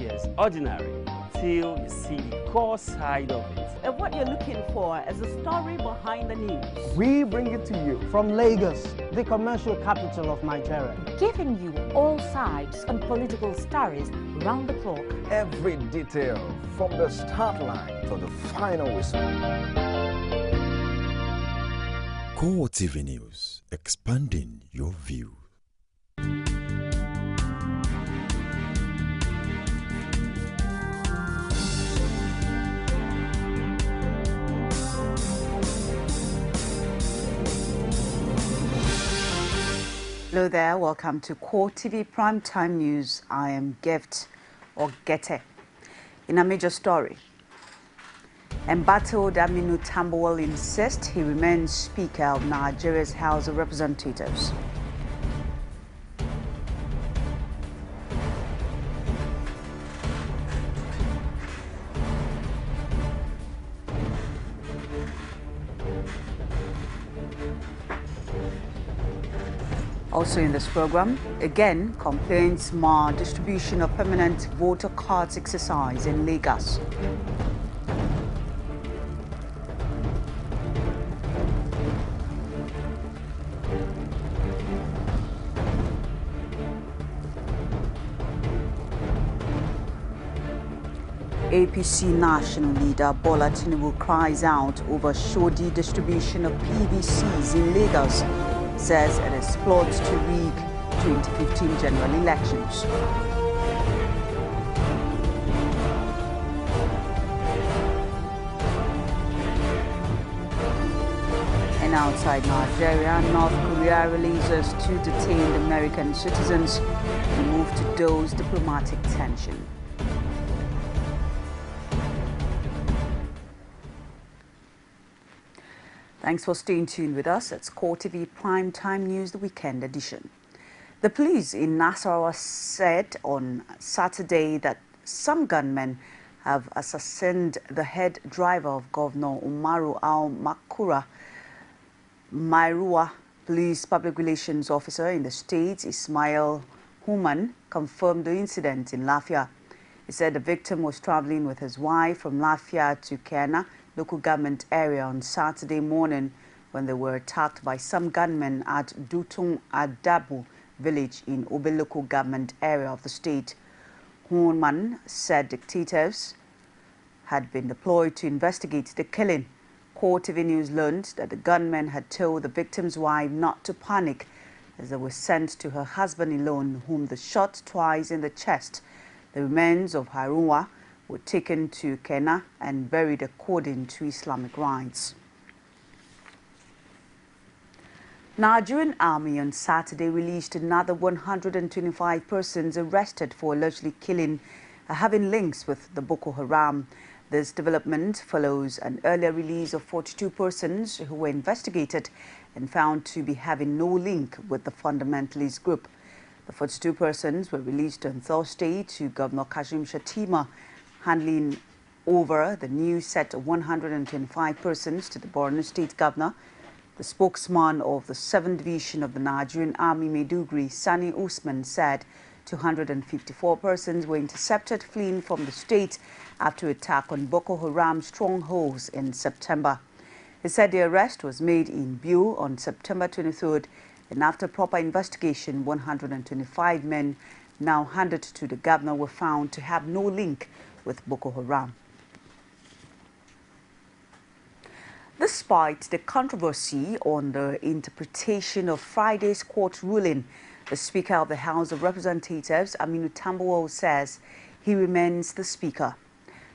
appears ordinary till you see the core side of it. And what you're looking for is the story behind the news. We bring it to you from Lagos, the commercial capital of Nigeria. Giving you all sides and political stories round the clock. Every detail from the start line to the final whistle. CoreTV News, expanding your view. Hello there, welcome to CoreTV Primetime News. I am Gift or Gete. In a major story, embattled Aminu Tambuwal insists he remains Speaker of Nigeria's House of Representatives. Also in this program, again, complaints mar distribution of permanent voter cards exercise in Lagos. APC national leader Bola Tinubu cries out over shoddy distribution of PVCs in Lagos. Says it is plots to rig 2015 general elections. And outside Nigeria, North Korea releases 2 detained American citizens to move to dose diplomatic tension. Thanks for staying tuned with us. It's CoreTV Primetime News, the weekend edition. The police in Nasarawa said on Saturday that some gunmen have assassinated the head driver of Governor Umaru Al-Makura. Mairua Police Public Relations Officer in the state, Ismail Human, confirmed the incident in Lafia. He said the victim was traveling with his wife from Lafia to Kena local government area on Saturday morning when they were attacked by some gunmen at Dutong Adabu village in Obe local government area of the state. Hornman said detectives had been deployed to investigate the killing. CoreTV News learned that the gunmen had told the victim's wife not to panic as they were sent to her husband alone, whom they shot twice in the chest. The remains of Harunwa were taken to Kena and buried according to Islamic rites. Nigerian Army on Saturday released another 125 persons arrested for allegedly killing having links with the Boko Haram. This development follows an earlier release of 42 persons who were investigated and found to be having no link with the fundamentalist group. The 42 persons were released on Thursday to Governor Kashim Shettima, handing over the new set of 125 persons to the Borno State Governor. The spokesman of the 7th Division of the Nigerian Army, Maiduguri, Sani Usman, said 254 persons were intercepted fleeing from the state after attack on Boko Haram strongholds in September. He said the arrest was made in Biu on September 23rd, and after proper investigation, 125 men now handed to the governor were found to have no link with Boko Haram. Despite the controversy on the interpretation of Friday's court ruling, the Speaker of the House of Representatives, Aminu Tambuwal, says he remains the Speaker.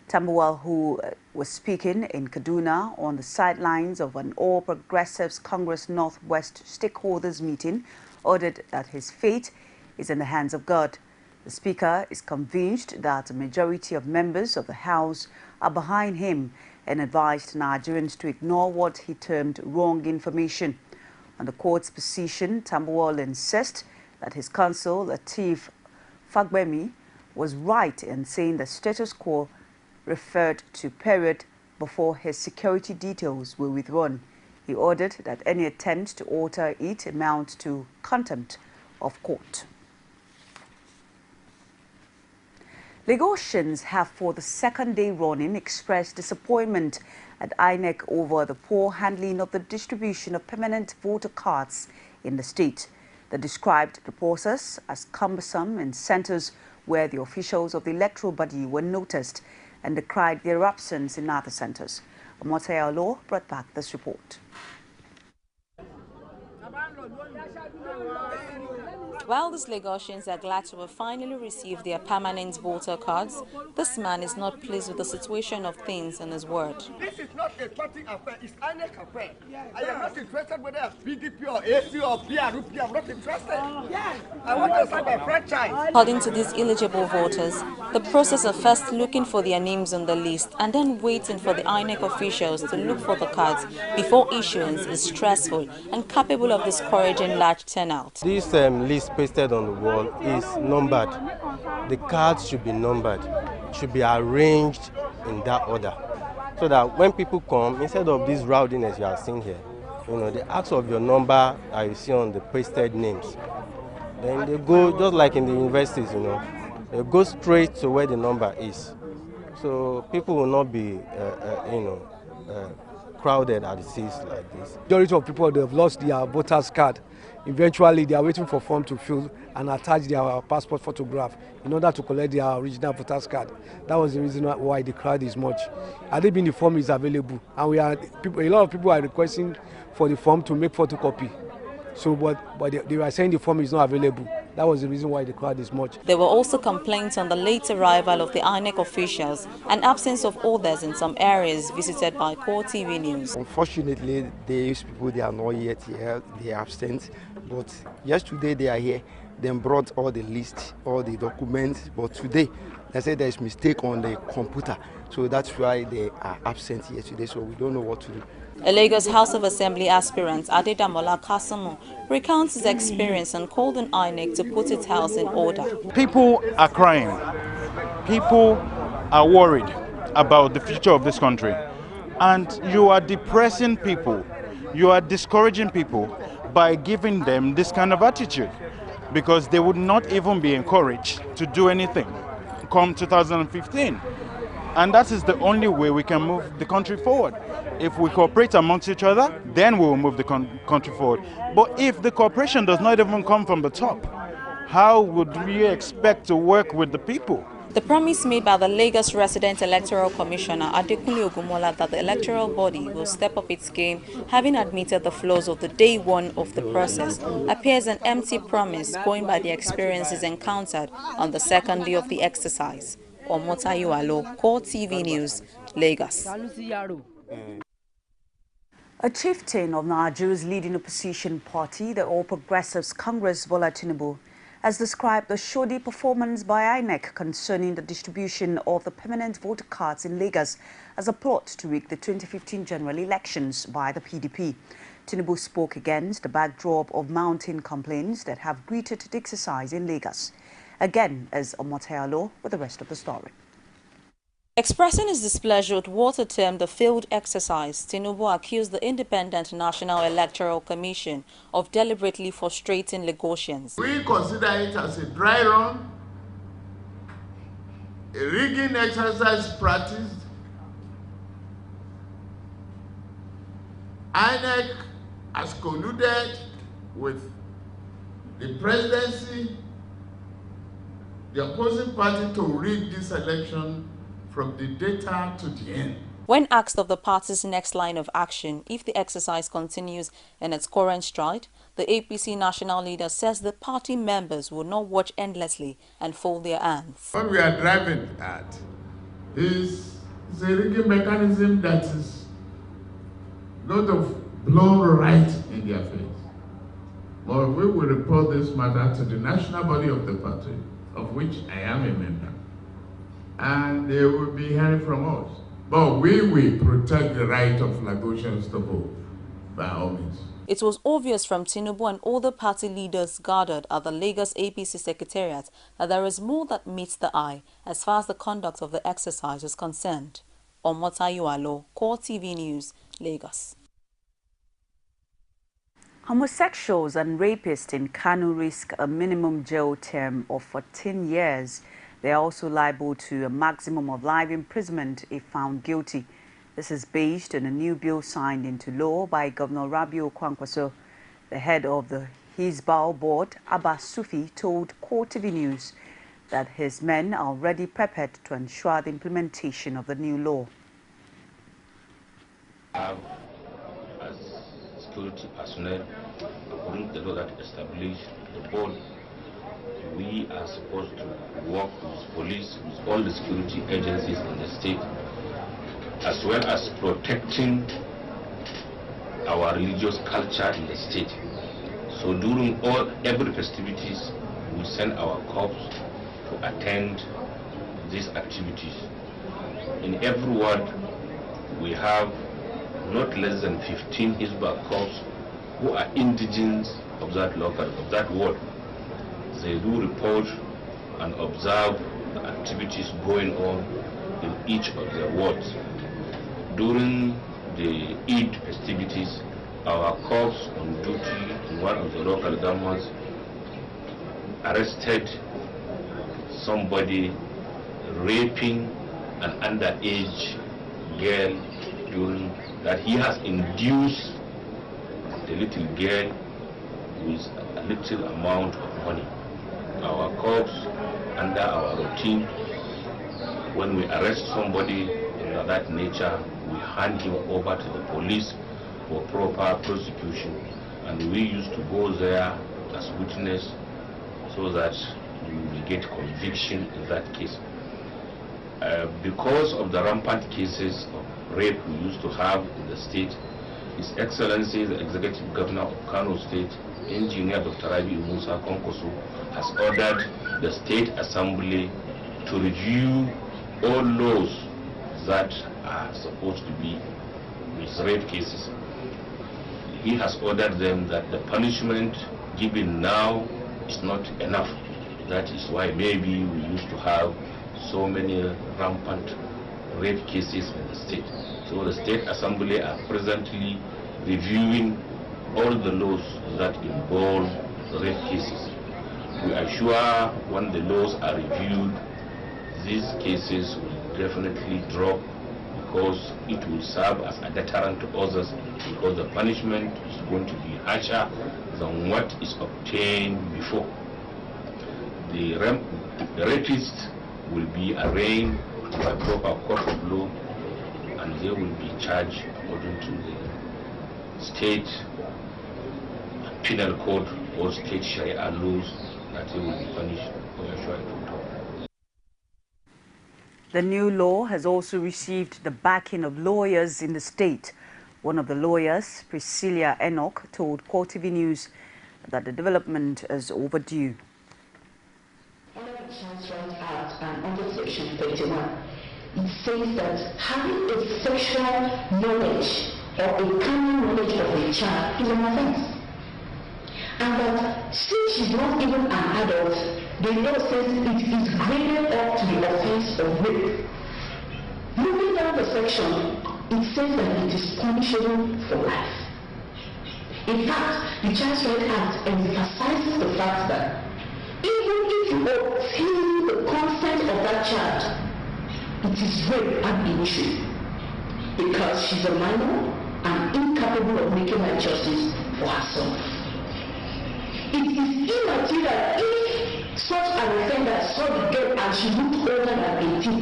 Tambuwal, who was speaking in Kaduna on the sidelines of an All Progressives Congress Northwest stakeholders meeting, ordered that his fate is in the hands of God. The Speaker is convinced that a majority of members of the House are behind him and advised Nigerians to ignore what he termed wrong information. On the court's position, Tambuwal insists that his counsel, Lateef Fagbemi, was right in saying the status quo referred to period before his security details were withdrawn. He ordered that any attempt to alter it amount to contempt of court. Lagosians have for the second day running expressed disappointment at INEC over the poor handling of the distribution of permanent voter cards in the state. They described the process as cumbersome in centres where the officials of the electoral body were noticed and decried their absence in other centres. Omotayo Law brought back this report. While these Lagosians are glad to have finally received their permanent voter cards, this man is not pleased with the situation of things in his ward. This is not a party affair, it's INEC affair. I am not interested whether it's PDP or AC or PRP, I'm not interested. I want to start my franchise. According to these eligible voters, the process of first looking for their names on the list and then waiting for the INEC officials to look for the cards before issuance is stressful and capable of discouraging large turnout. This list pasted on the wall is numbered. The cards should be numbered, should be arranged in that order, so that when people come, instead of this rowdiness you are seeing here, they ask of your number that you see on the pasted names. Then they go, just like in the universities, they go straight to where the number is. So people will not be, crowded at the seats like this. Majority of people, they have lost their voters card. Eventually, they are waiting for form to fill and attach their passport photograph in order to collect their original voters card. That was the reason why the crowd is much. Had it been the form is available, and a lot of people are requesting for the form to make photocopy. So, but they were saying the form is not available. That was the reason why the crowd is much. There were also complaints on the late arrival of the INEC officials and absence of others in some areas visited by CoreTV News. Unfortunately, these people, they are not yet here, they are absent. But yesterday they are here, they brought all the list, all the documents. But today, they said there is mistake on the computer. So that's why they are absent yesterday, so we don't know what to do. A Lagos House of Assembly aspirant, Adedamola Kasamo, recounts his experience and called on INEC to put its house in order. People are crying. People are worried about the future of this country. And you are depressing people. You are discouraging people by giving them this kind of attitude, because they would not even be encouraged to do anything come 2015. And that is the only way we can move the country forward. If we cooperate amongst each other, then we will move the country forward. But if the cooperation does not even come from the top, how would we expect to work with the people? The promise made by the Lagos Resident Electoral Commissioner Adekunle Ogunmola that the electoral body will step up its game, having admitted the flaws of the day one of the process, appears an empty promise going by the experiences encountered on the second day of the exercise. Omotayo Alo, CoreTV News, Lagos. A chieftain of Nigeria's leading opposition party, the All Progressives Congress, Bola Tinubu, has described the shoddy performance by INEC concerning the distribution of the permanent voter cards in Lagos as a plot to rig the 2015 general elections by the PDP. Tinubu spoke against the backdrop of mounting complaints that have greeted the exercise in Lagos. Again, as Omotayo Law with the rest of the story. Expressing his displeasure at what he termed the failed exercise, Tinubu accused the Independent National Electoral Commission of deliberately frustrating Lagosians. We consider it as a dry run, a rigging exercise practiced. INEC has colluded with the presidency, the opposing party, to rig this election from the data to the end. When asked of the party's next line of action if the exercise continues in its current stride, the APC national leader says the party members will not watch endlessly and fold their hands. What we are driving at is a rigging mechanism that is going to blow right in their face. But we will report this matter to the national body of the party, of which I am a member, and they will be hearing from us. But we will protect the right of Lagosians to vote, by all means. It was obvious from Tinubu and other party leaders gathered at the Lagos APC Secretariat that there is more that meets the eye as far as the conduct of the exercise is concerned. Omotayo Alo, CoreTV News, Lagos. Homosexuals and rapists in Kano risk a minimum jail term of 14 years They are also liable to a maximum of life imprisonment if found guilty. This is based on a new bill signed into law by Governor Rabiu Kwankwaso. The head of the Hizbal board, Abbas Sufi, told CoreTV News that his men are already prepared to ensure the implementation of the new law. As security personnel, according to the law that established the board, we are supposed to work with police, with all the security agencies in the state, as well as protecting our religious culture in the state. So during every festivities, we send our corps to attend these activities. In every ward, we have not less than 15 Hizbah corps who are indigents of that ward. They do report and observe the activities going on in each of the wards. During the Eid festivities, our corps on duty in one of the local governments arrested somebody raping an underage girl during that. He has induced the little girl with a little amount of money. Our corps, under our routine, when we arrest somebody of that nature, we hand him over to the police for proper prosecution, and we used to go there as witness so that we will get conviction in that case. Because of the rampant cases of rape we used to have in the state, His Excellency, the Executive Governor of Kano State, Engineer Dr. Rabiu Musa Kwankwaso, has ordered the State Assembly to review all laws that are supposed to be with rape cases. He has ordered them that the punishment given now is not enough. That is why maybe we used to have so many rampant rape cases in the state. So the State Assembly are presently reviewing all the laws that involve rape cases. We are sure when the laws are reviewed, these cases will definitely drop, because it will serve as a deterrent to others, because the punishment is going to be harsher than what is obtained before. The rapists will be arraigned by proper court of law, and they will be charged according to the state penal code or state Sharia laws, that they will be punished. The new law has also received the backing of lawyers in the state. One of the lawyers, Priscilla Enoch, told CoreTV News that the development is overdue. Under the Child's Rights Act and under Section 31, it says that having a sexual knowledge or a carnal knowledge of a child is an offense. And that since she's not even an adult, the law says it is graded up to the offense of rape. Moving down the section, it says that it is punishable for life. In fact, the Child's Rights Act emphasizes the fact that even if you obtain the consent of that child, it is rape ab initio, because she's a minor and incapable of making right choices for herself. It is immaterial if such an offender saw the girl and she looked older than 18,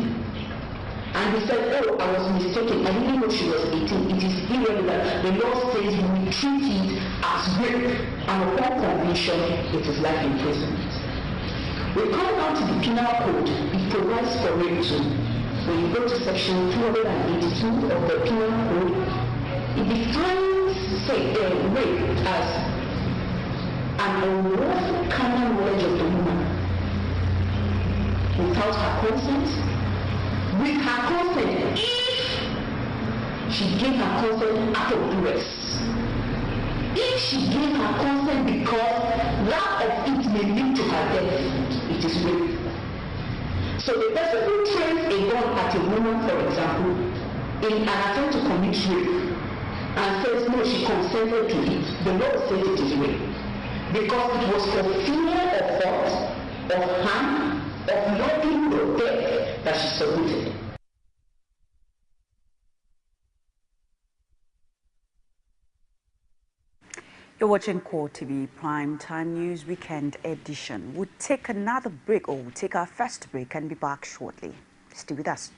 and he said, oh, I was mistaken, I didn't know she was 18. It is irrelevant. The law says we treat it as rape, and upon conviction, it is life imprisonment. We come down to the penal code. It provides for rape too. When you go to section 282 of the penal code, it defines rape as an unlawful carnal knowledge of the woman without her consent, with her consent if she gave her consent out of duress. If she gave her consent because lack of it may lead to her death, it is rape. So the person who trains a gun at a woman, for example, in an attempt to commit rape, and says no, she consented to it, the law says it is rape. Because it was for fear of fault, of harm, of not being or death that she submitted. You're watching CoreTV Prime Time News Weekend Edition. We'll take another break, or we'll take our first break and be back shortly. Stay with us.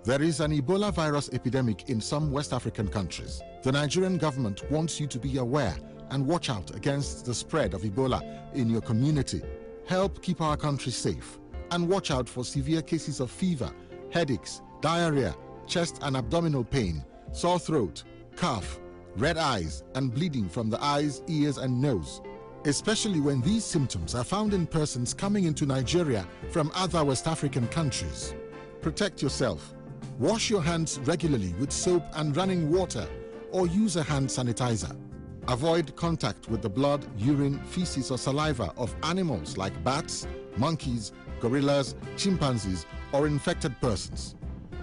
There is an Ebola virus epidemic in some West African countries. The Nigerian government wants you to be aware and watch out against the spread of Ebola in your community. Help keep our country safe and watch out for severe cases of fever, headaches, diarrhea, chest and abdominal pain, sore throat, cough, red eyes and bleeding from the eyes, ears and nose, especially when these symptoms are found in persons coming into Nigeria from other West African countries. Protect yourself. Wash your hands regularly with soap and running water or use a hand sanitizer. Avoid contact with the blood, urine, feces or saliva of animals like bats, monkeys, gorillas, chimpanzees or infected persons.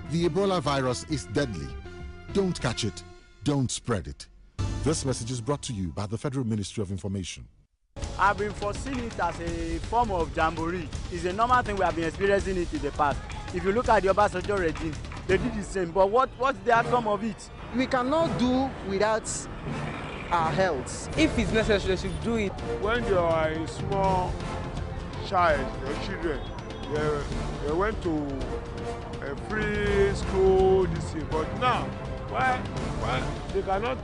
The Ebola virus is deadly. Don't catch it. Don't spread it. This message is brought to you by the Federal Ministry of Information. I've been foreseeing it as a form of jamboree. It's a normal thing. We have been experiencing it in the past. If you look at the Obasanjo regime, they did the same. But what's the outcome of it? We cannot do without our health. If it's necessary, they should do it. When you are a small child, your children, they went to a free school, this thing. But now, why they cannot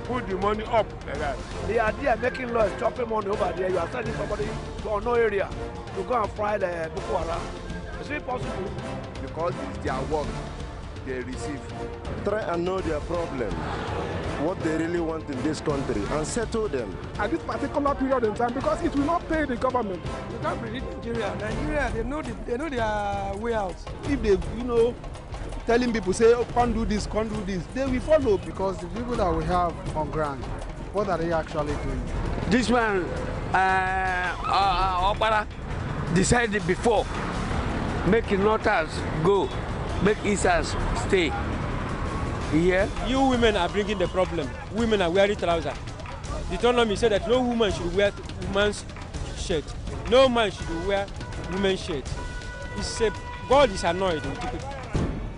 put the money up like that? They are there making laws, chopping money over there. You are sending somebody to unknown area to go and fry the Boko Haram. Is it possible? Because it's their work they receive. Try and know their problem, what they really want in this country, and settle them. At this particular period in time, because it will not pay the government. You can't predict Nigeria. Nigeria, they know their way out. If they, telling people, say, oh, can't do this, they will follow. Because the people that we have on ground, what are they actually doing? This one, Opara decided before, make Northers go, make Easters stay. Yeah. You women are bringing the problem. Women are wearing trousers. The autonomy said that no woman should wear woman's shirt. No man should wear woman's shirt. God is annoyed with people.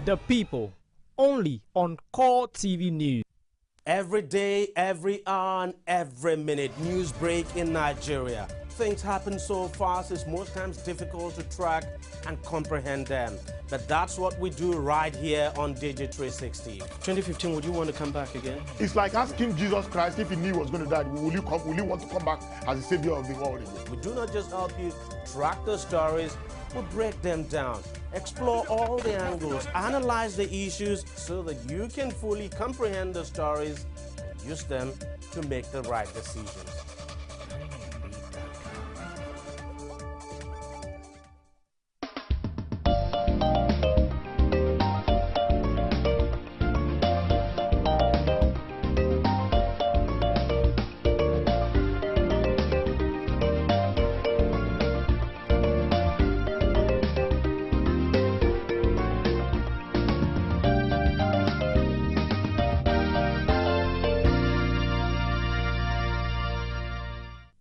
The People, only on CoreTV News. Every day, every hour, and every minute, news break in Nigeria. Things happen so fast, it's most times difficult to track and comprehend them. But that's what we do right here on Digi 360. 2015, would you want to come back again? It's like asking Jesus Christ if he knew he was going to die, will you want to come back as the savior of the world again? We do not just help you track the stories, we break them down, explore all the angles, analyze the issues so that you can fully comprehend the stories and use them to make the right decisions.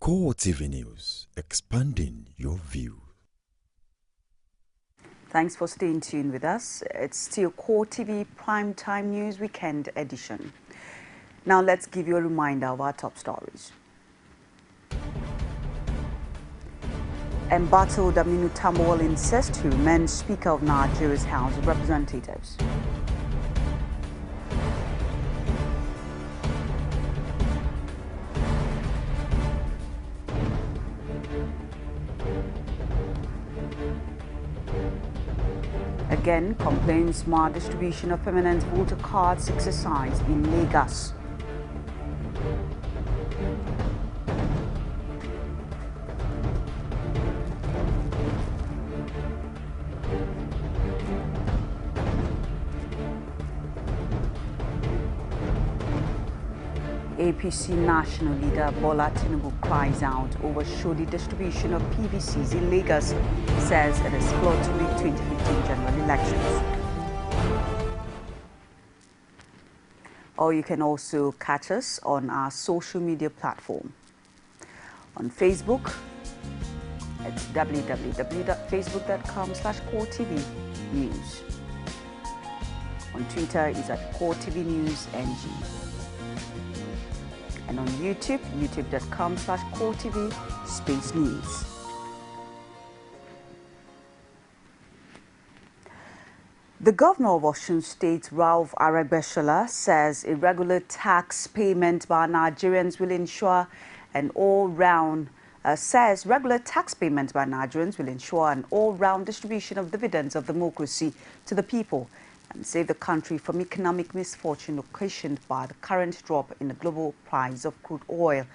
CoreTV News, expanding your view. Thanks for staying tuned with us. It's still CoreTV Prime Time News Weekend Edition. Now let's give you a reminder of our top stories. Embattled Aminu Tambuwal insists he remains Speaker of Nigeria's House of Representatives. Again, complains more distribution of permanent voter cards exercise in Lagos. APC national leader Bola Tinubu cries out over shoddy distribution of PVCs in Lagos, says it is plot to make 2015 general elections. Or you can also catch us on our social media platform. On Facebook, It's www.facebook.com/CoreTV News. On Twitter is at CoreTV News NG. And on YouTube, youtube.com/CoreTV Space News. The governor of Osun State, Ralph Aregbesola, says irregular tax payment by Nigerians will ensure an all-round distribution of dividends of democracy to the people and save the country from economic misfortune occasioned by the current drop in the global price of crude oil.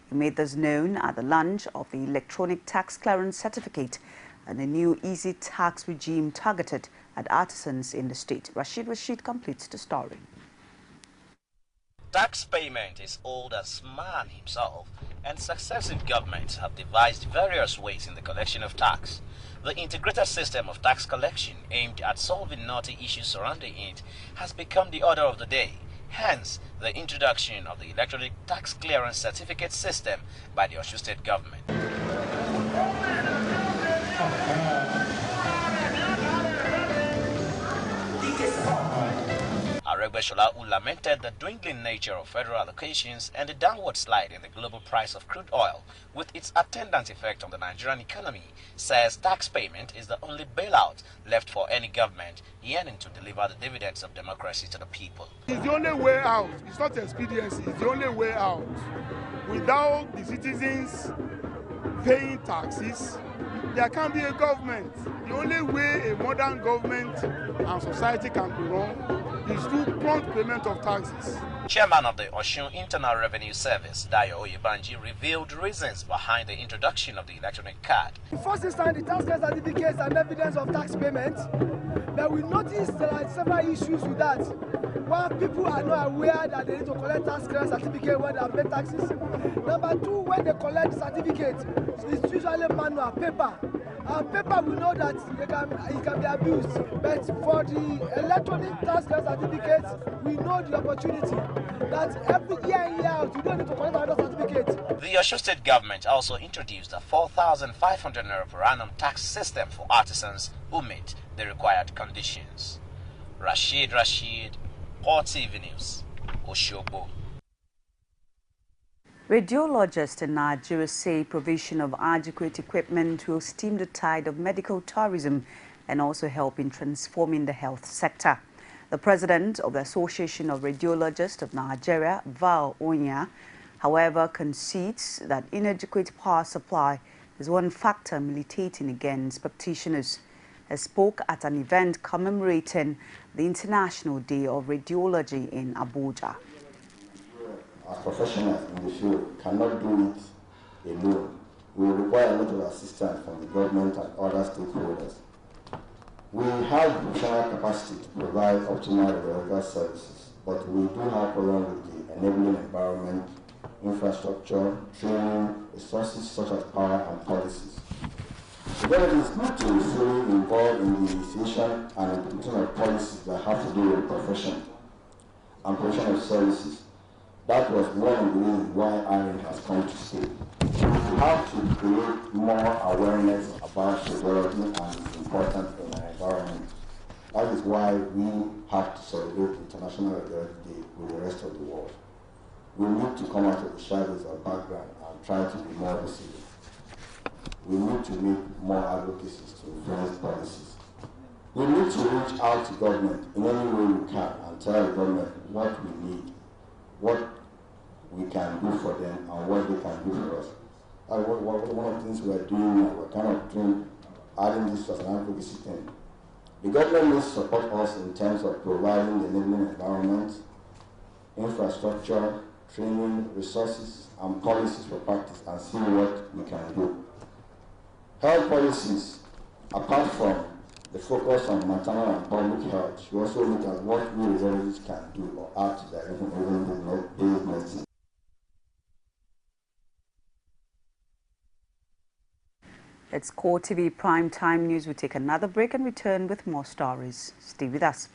He made this known at the launch of the electronic tax clearance certificate and the new easy tax regime targeted at artisans in the state. Rashid completes the story. Tax payment is old as man himself, and successive governments have devised various ways in the collection of tax. The integrated system of tax collection aimed at solving knotty issues surrounding it has become the order of the day. Hence, the introduction of the electronic tax clearance certificate system by the Osun State government. Aregbesola, who lamented the dwindling nature of federal allocations and the downward slide in the global price of crude oil with its attendant effect on the Nigerian economy, says tax payment is the only bailout left for any government yearning to deliver the dividends of democracy to the people. It's the only way out. It's not expediency. It's the only way out. Without the citizens paying taxes, there can't be a government. The only way a modern government and society can be run is through prompt payment of taxes. Chairman of the Osun Internal Revenue Service, Dayo Oyebanji, revealed reasons behind the introduction of the electronic card. The first instance, the tax certificates and evidence of tax payment, but we noticed there are several issues with that. One, people are not aware that they need to collect tax clearance certificate when they have paid taxes. Number two, when they collect the certificate, it's usually manual, paper. And paper, we know that it can be abused. But for the electronic tax clearance certificates, we know the opportunity that every year in, year out, you don't need to collect another certificate. The Osun State government also introduced a 4,500 naira per annum tax system for artisans who meet the required conditions. Rashid, CoreTV News, Osogbo. Radiologists in Nigeria say provision of adequate equipment will stem the tide of medical tourism and also help in transforming the health sector. The president of the Association of Radiologists of Nigeria, Val Onya, however, concedes that inadequate power supply is one factor militating against practitioners. He spoke at an event commemorating the International Day of Radiology in Abuja. As professionals in the field cannot do it alone. We will require a lot of assistance from the government and other stakeholders. We have professional capacity to provide optimal radiological services, but we do have problems with the enabling environment, infrastructure, training, resources such as power and policies. The government is not to be fully involved in the initiation and implementation of policies that have to do with the profession and provision of services. That was one of the reasons why IRIN has come to stay. We have to create more awareness about radiology and its importance in our environment. That is why we have to celebrate International Radiology Day with the rest of the world. We need to come out of the shadows of background and try to be more visible. We need to make more advocacies to influence policies. We need to reach out to government in any way we can and tell the government what we need, what we can do for them and what they can do for us. One of the things we're doing now, we're kind of adding this as an advocacy thing. The government needs to support us in terms of providing the enabling environment, infrastructure, training, resources, and policies for practice and see what we can do. Health policies, apart from the focus on maternal and public health, should also look at what we radiologists can do or add to their based medicine. It's CoreTV Prime Time News. We take another break and return with more stories. Stay with us.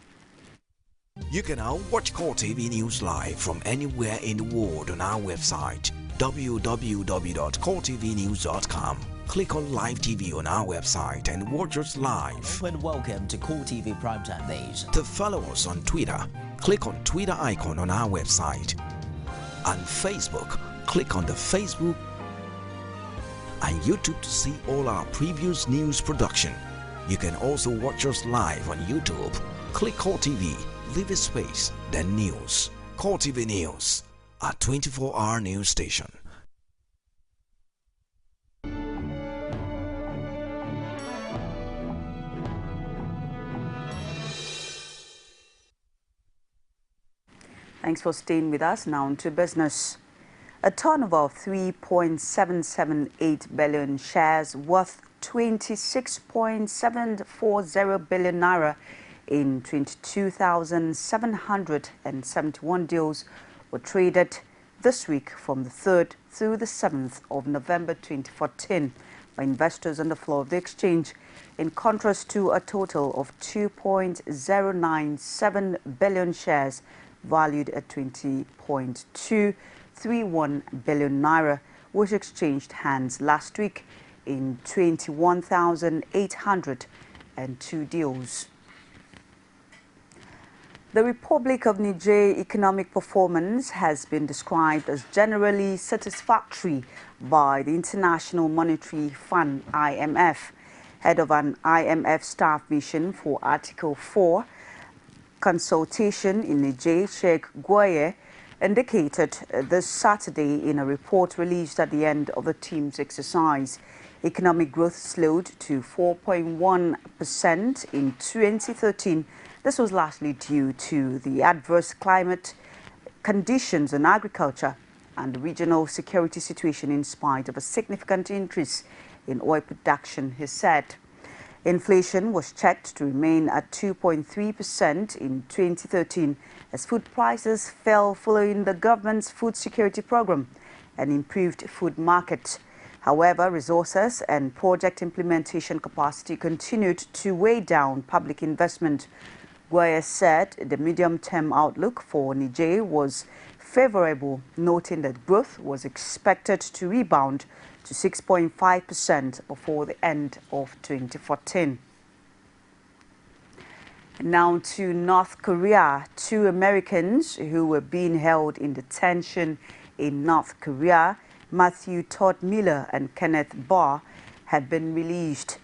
You can now watch CoreTV News live from anywhere in the world on our website, www.coretvnews.com. Click on Live TV on our website and watch us live. And welcome to CoreTV Primetime Days. To follow us on Twitter, click on Twitter icon on our website. On Facebook, click on the Facebook and YouTube to see all our previous news production. You can also watch us live on YouTube. Click CoreTV, leave a space, then news. CoreTV News, a 24-hour news station. Thanks for staying with us. Now on to business. A turnover of 3.778 billion shares worth 26.740 billion naira in 22,771 deals were traded this week from the 3rd through the 7th of November 2014 by investors on the floor of the exchange, in contrast to a total of 2.097 billion shares valued at 20.231 billion naira, which exchanged hands last week in 21,802 deals. The Republic of Niger economic performance has been described as generally satisfactory by the International Monetary Fund (IMF). Head of an IMF staff mission for Article 4 consultation in Niger, Sheikh Gueye, indicated this Saturday in a report released at the end of the team's exercise. Economic growth slowed to 4.1% in 2013. This was largely due to the adverse climate conditions in agriculture and the regional security situation, in spite of a significant increase in oil production, he said. Inflation was checked to remain at 2.3% in 2013 as food prices fell following the government's food security program and improved food market. However, resources and project implementation capacity continued to weigh down public investment. Gueye said the medium-term outlook for Niger was favorable, noting that growth was expected to rebound to 6.5% before the end of 2014. Now to North Korea. 2 Americans who were being held in detention in North Korea, Matthew Todd Miller and Kenneth Barr, have been released.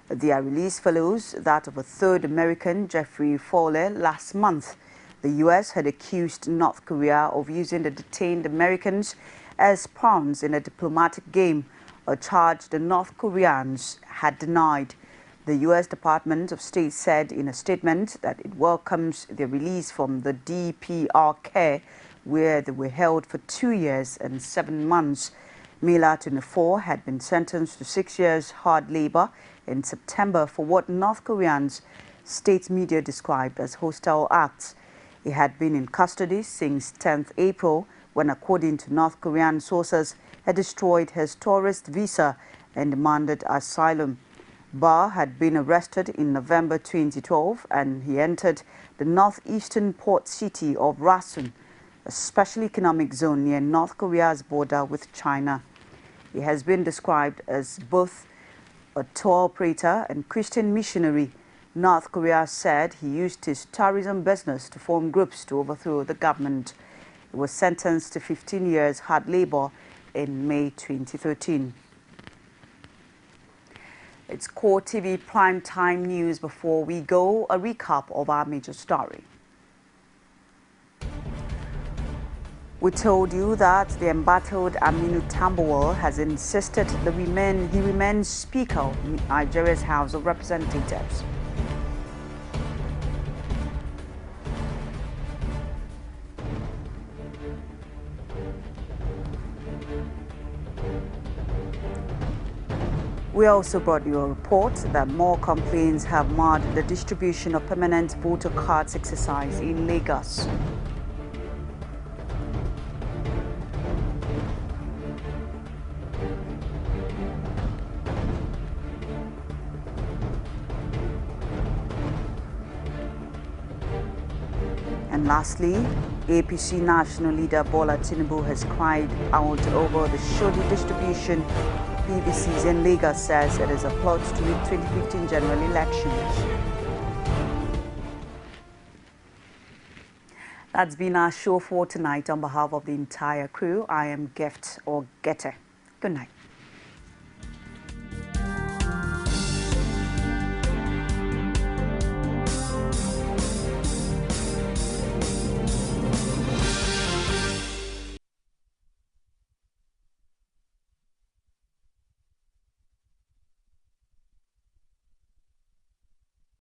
Their release follows that of a 3rd American, Jeffrey Fowler, last month. The U.S. had accused North Korea of using the detained Americans as pawns in a diplomatic game, a charge the North Koreans had denied. The U.S. Department of State said in a statement that it welcomes their release from the DPRK, where they were held for 2 years and 7 months. Miller, 24, had been sentenced to 6 years hard labor in September for what North Korean's state media described as hostile acts. He had been in custody since 10th April, when, according to North Korean sources, had destroyed his tourist visa and demanded asylum. Barr had been arrested in November 2012, and he entered the northeastern port city of Rasun, a special economic zone near North Korea's border with China. He has been described as both a tour operator and Christian missionary. North Korea said he used his tourism business to form groups to overthrow the government. He was sentenced to 15 years hard labor in May 2013. It's CoreTV Primetime News. Before we go, a recap of our major story. We told you that the embattled Aminu Tambuwal has insisted he remains Speaker of Nigeria's House of Representatives. We also brought you a report that more complaints have marred the distribution of permanent voter cards exercise in Lagos. And lastly, APC national leader Bola Tinubu has cried out over the shoddy distribution PVCs in Lagos says it is a plot to rig 2015 general elections. That's been our show for tonight. On behalf of the entire crew, I am Gift or Getter. Good night.